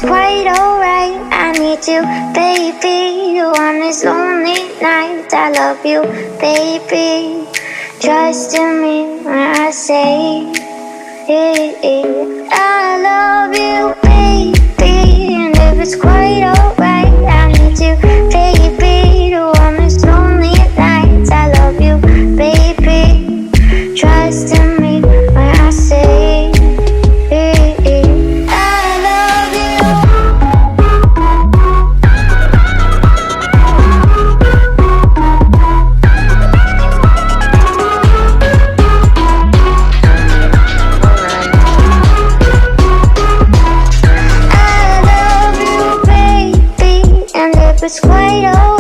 quite alright. I need you, baby. On these lonely nights, I love you, baby. Trust in me when I say I love you, baby. And if it's quite alright, I need you, baby. On these lonely nights, I love you, baby. Trust in me when I say I love you, baby. And if it's quite alright,